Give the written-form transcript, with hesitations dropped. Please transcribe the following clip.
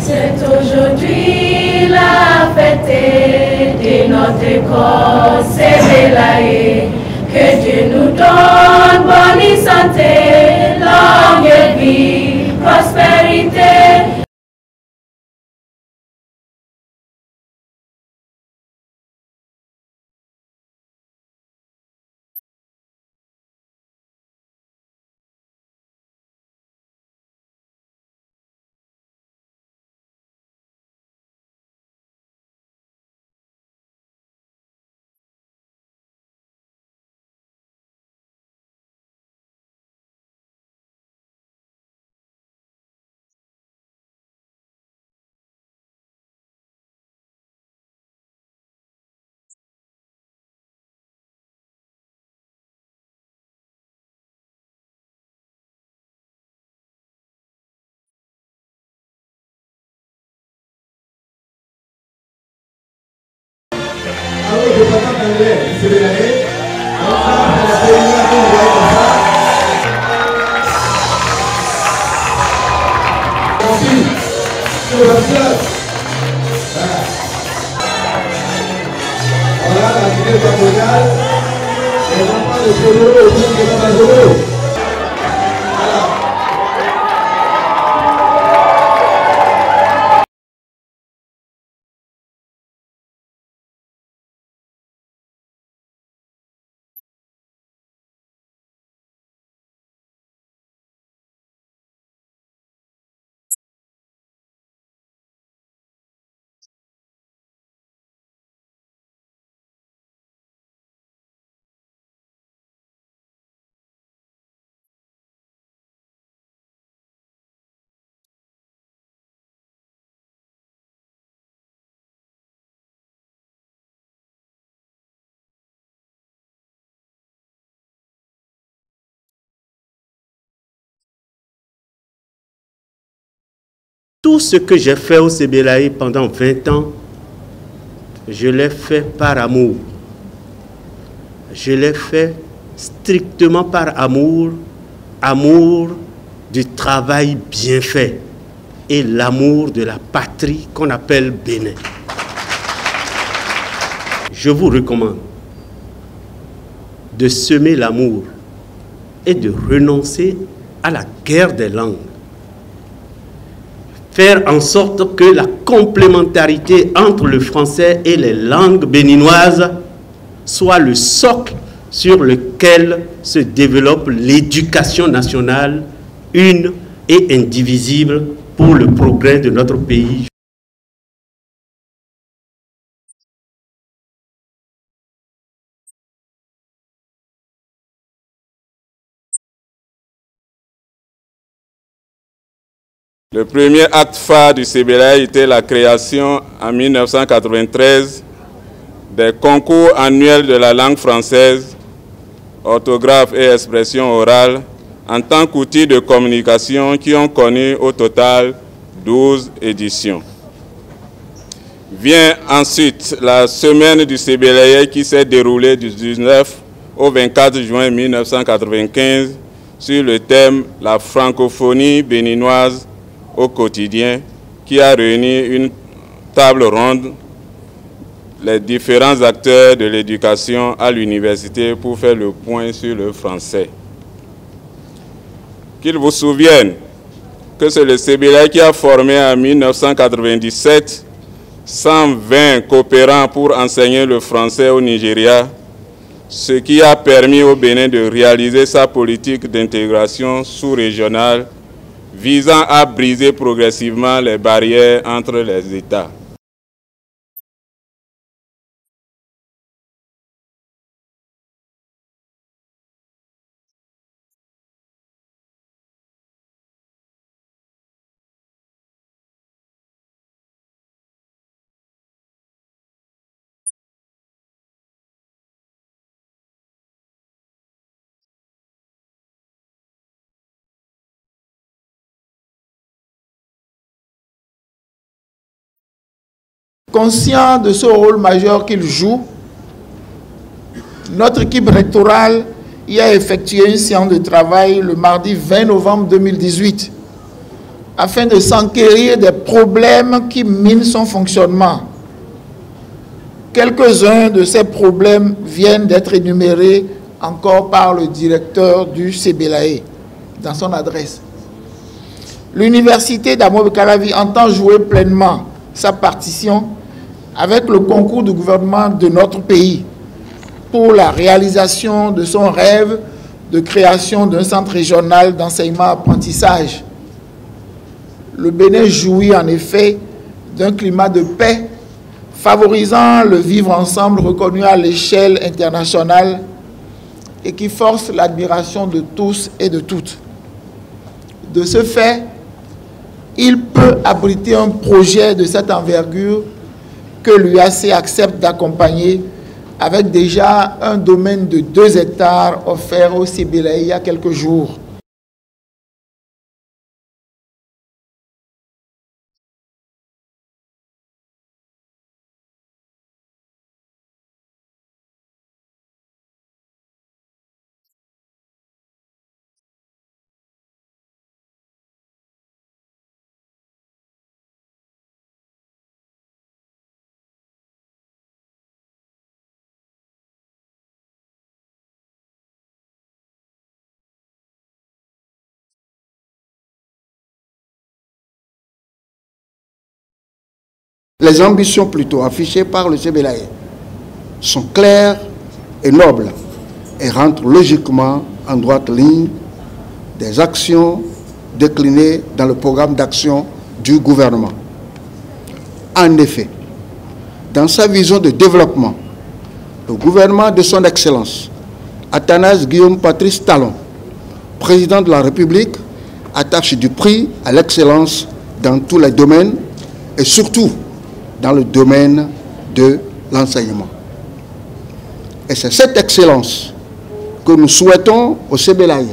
C'est aujourd'hui la fête de notre école, c'est Belaye. Que Dieu nous donne bonne santé, longue vie, prospérité. Tout ce que j'ai fait au Sébélaye pendant 20 ans, je l'ai fait par amour. Je l'ai fait strictement par amour, amour du travail bien fait et l'amour de la patrie qu'on appelle Bénin. Je vous recommande de semer l'amour et de renoncer à la guerre des langues. Faire en sorte que la complémentarité entre le français et les langues béninoises soit le socle sur lequel se développe l'éducation nationale, une et indivisible pour le progrès de notre pays. Le premier acte phare du Sébélaye était la création en 1993 des concours annuels de la langue française, orthographe et expression orale, en tant qu'outil de communication qui ont connu au total 12 éditions. Vient ensuite la semaine du Sébélaye qui s'est déroulée du 19 au 24 juin 1995 sur le thème « La francophonie béninoise au quotidien » qui a réuni une table ronde les différents acteurs de l'éducation à l'université pour faire le point sur le français. Qu'ils vous souviennent que c'est le Sébélaye qui a formé en 1997 120 coopérants pour enseigner le français au Nigeria, ce qui a permis au Bénin de réaliser sa politique d'intégration sous-régionale visant à briser progressivement les barrières entre les États. Conscient de ce rôle majeur qu'il joue, notre équipe rectorale y a effectué une séance de travail le mardi 20 novembre 2018 afin de s'enquérir des problèmes qui minent son fonctionnement. Quelques-uns de ces problèmes viennent d'être énumérés encore par le directeur du CBLAE dans son adresse. L'université d'Amobe-Calavi entend jouer pleinement sa partition avec le concours du gouvernement de notre pays pour la réalisation de son rêve de création d'un centre régional d'enseignement-apprentissage. Le Bénin jouit en effet d'un climat de paix favorisant le vivre ensemble reconnu à l'échelle internationale et qui force l'admiration de tous et de toutes. De ce fait, il peut abriter un projet de cette envergure que l'UAC accepte d'accompagner avec déjà un domaine de 2 hectares offert au CBLAE il y a quelques jours. Les ambitions plutôt affichées par le CBLAE sont claires et nobles et rentrent logiquement en droite ligne des actions déclinées dans le programme d'action du gouvernement. En effet, dans sa vision de développement, le gouvernement de son Excellence, Athanase Guillaume Patrice Talon, président de la République, attache du prix à l'excellence dans tous les domaines et surtout dans le domaine de l'enseignement. Et c'est cette excellence que nous souhaitons au CBLAE